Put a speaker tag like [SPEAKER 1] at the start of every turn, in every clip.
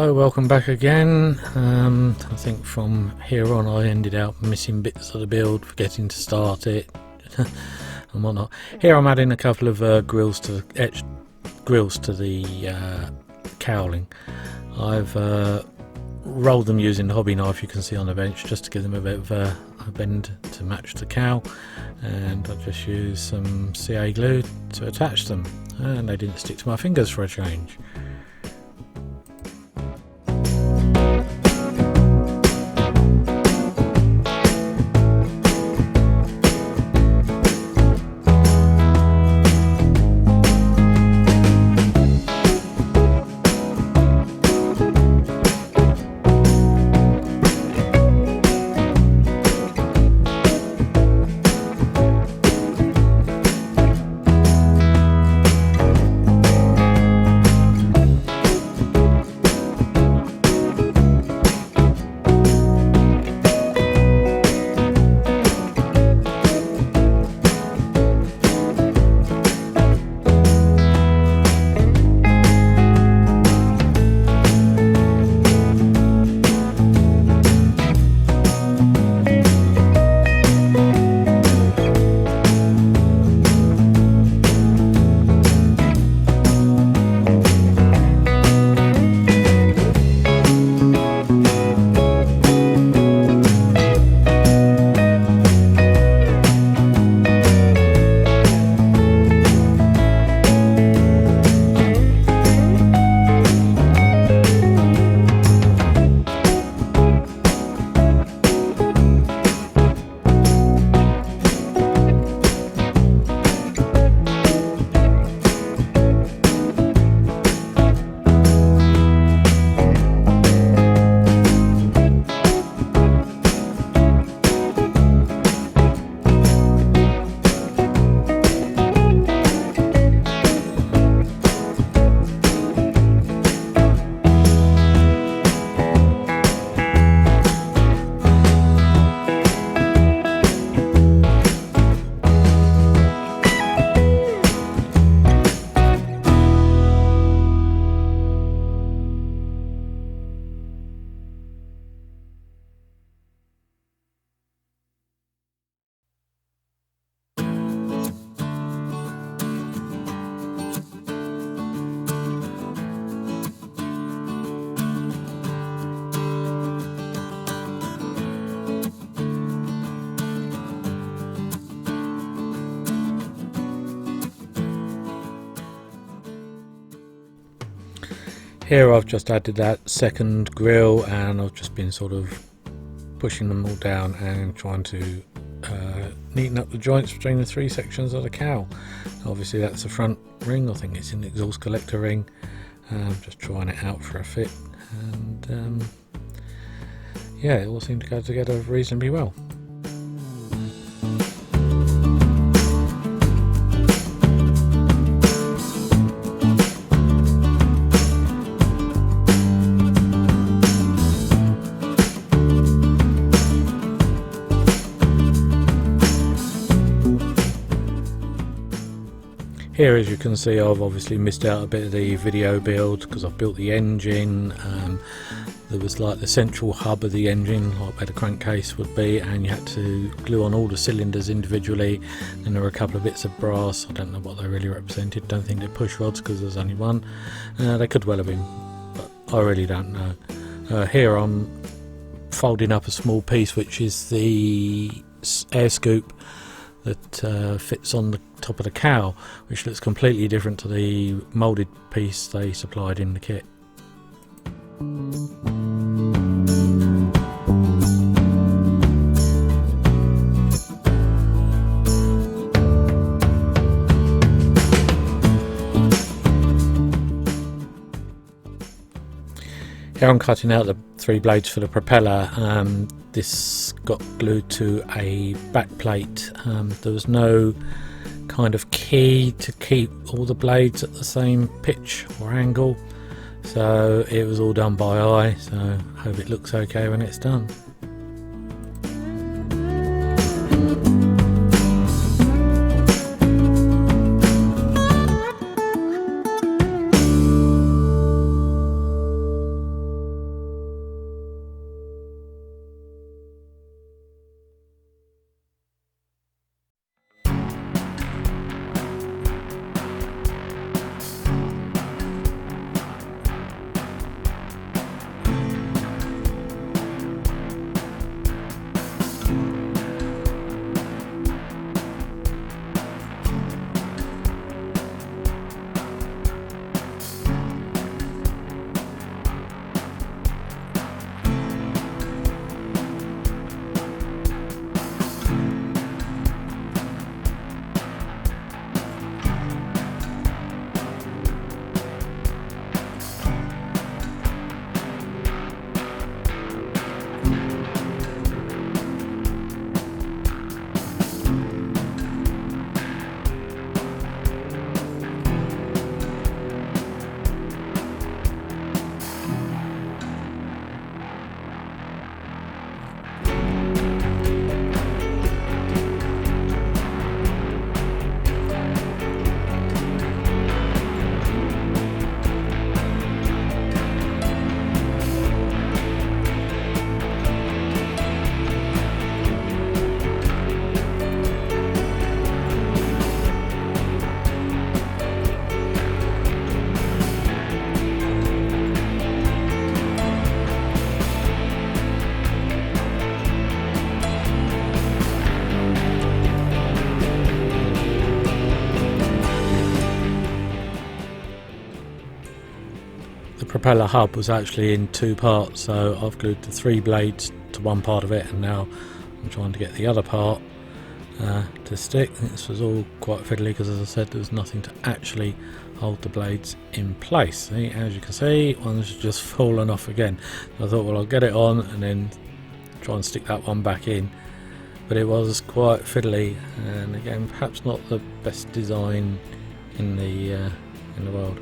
[SPEAKER 1] Hello, welcome back again. I think from here on I ended up missing bits of the build, forgetting to start it and whatnot. Here I'm adding a couple of grills to the cowling. I've rolled them using the hobby knife you can see on the bench, just to give them a bit of a bend to match the cowl, and I've just used some CA glue to attach them, and they didn't stick to my fingers for a change. Here I've just added that second grill, and I've just been sort of pushing them all down and trying to neaten up the joints between the three sections of the cowl. Obviously that's the front ring, I think it's an exhaust collector ring. Just trying it out for a fit, and yeah, it all seemed to go together reasonably well. Here, as you can see, I've obviously missed out a bit of the video build because I've built the engine. There was like the central hub of the engine, like where the crankcase would be, and you had to glue on all the cylinders individually. And there were a couple of bits of brass. I don't know what they really represented. Don't think they're push rods because there's only one. They could well have been, but I really don't know. Here I'm folding up a small piece, which is the air scoop that fits on the top of the cowl, which looks completely different to the moulded piece they supplied in the kit. Here I'm cutting out the three blades for the propeller. This got glued to a back plate. There was no kind of key to keep all the blades at the same pitch or angle, so it was all done by eye, so I hope it looks okay when it's done. propeller hub was actually in two parts, so I've glued the 3 blades to one part of it, and now I'm trying to get the other part to stick. This was all quite fiddly because, as I said, there was nothing to actually hold the blades in place. See, as you can see, one's just fallen off again. So I thought, well, I'll get it on and then try and stick that one back in, but it was quite fiddly, and again, perhaps not the best design in the world.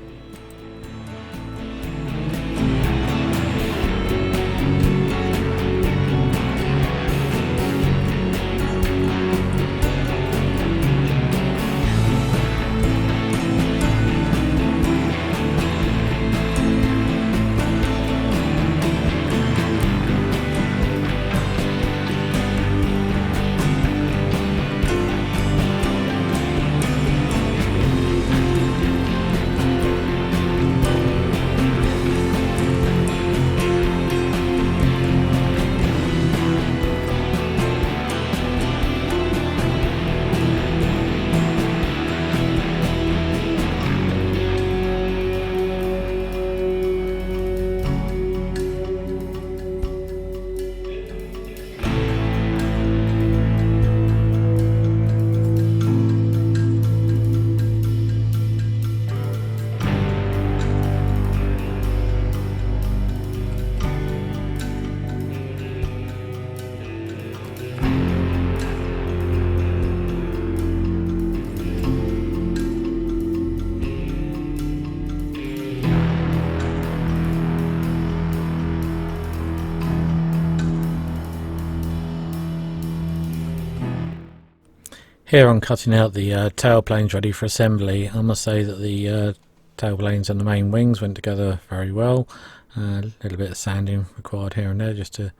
[SPEAKER 1] Here I'm cutting out the tailplanes ready for assembly. I must say that the tailplanes and the main wings went together very well. A little bit of sanding required here and there, just to,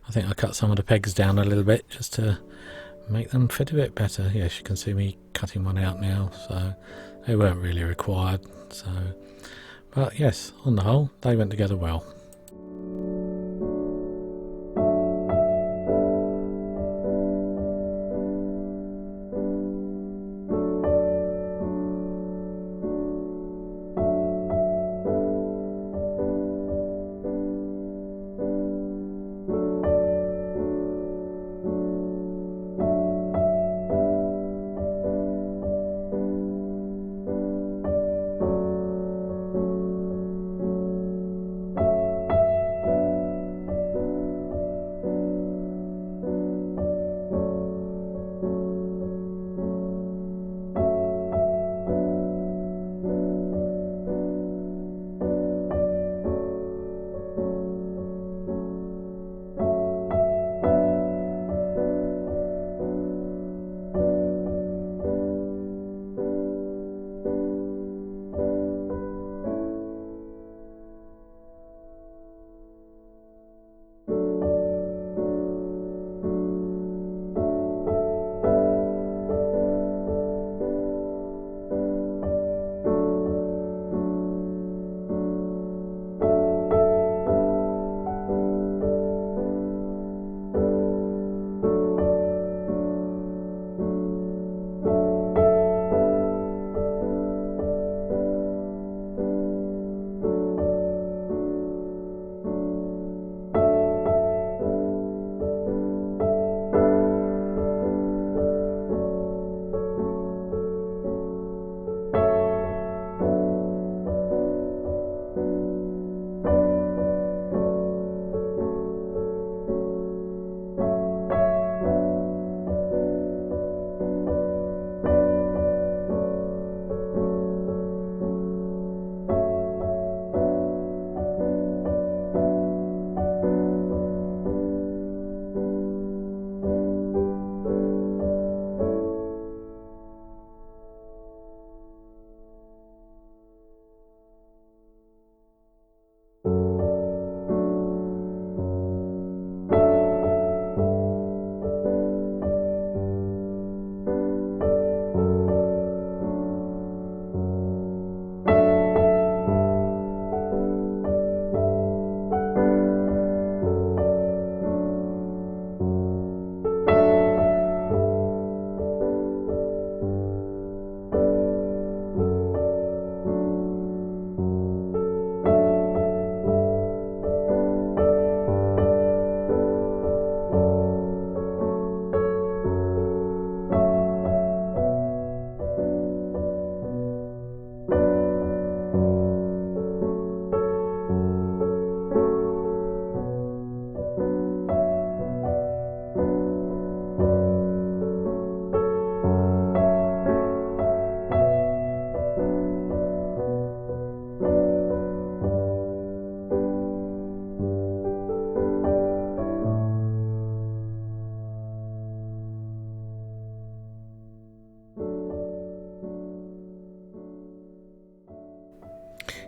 [SPEAKER 1] I think I cut some of the pegs down a little bit just to make them fit a bit better. Yes, you can see me cutting one out now, so they weren't really required. So, but yes, on the whole, they went together well.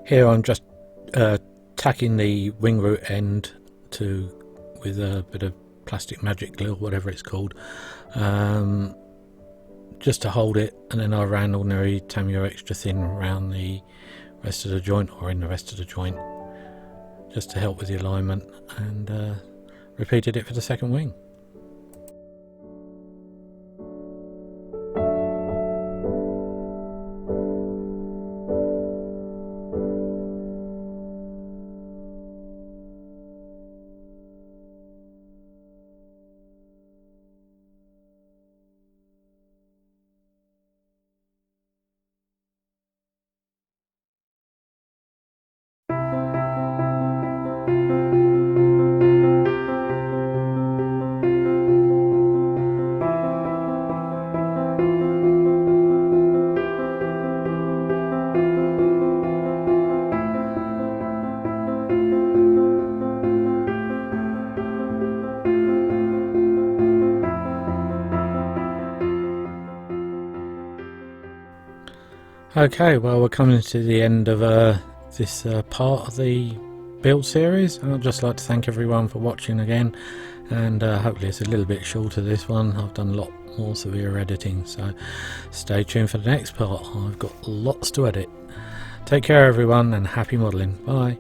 [SPEAKER 1] Here I'm just tacking the wing root end with a bit of plastic magic glue or whatever it's called, just to hold it, and then I ran ordinary Tamiya extra thin around the rest of the joint, or in the rest of the joint, just to help with the alignment, and repeated it for the second wing. Okay, well, we're coming to the end of this part of the build series, and I'd just like to thank everyone for watching again, and hopefully it's a little bit shorter, this one. I've done a lot more severe editing, so stay tuned for the next part. I've got lots to edit. Take care everyone, and happy modelling. Bye.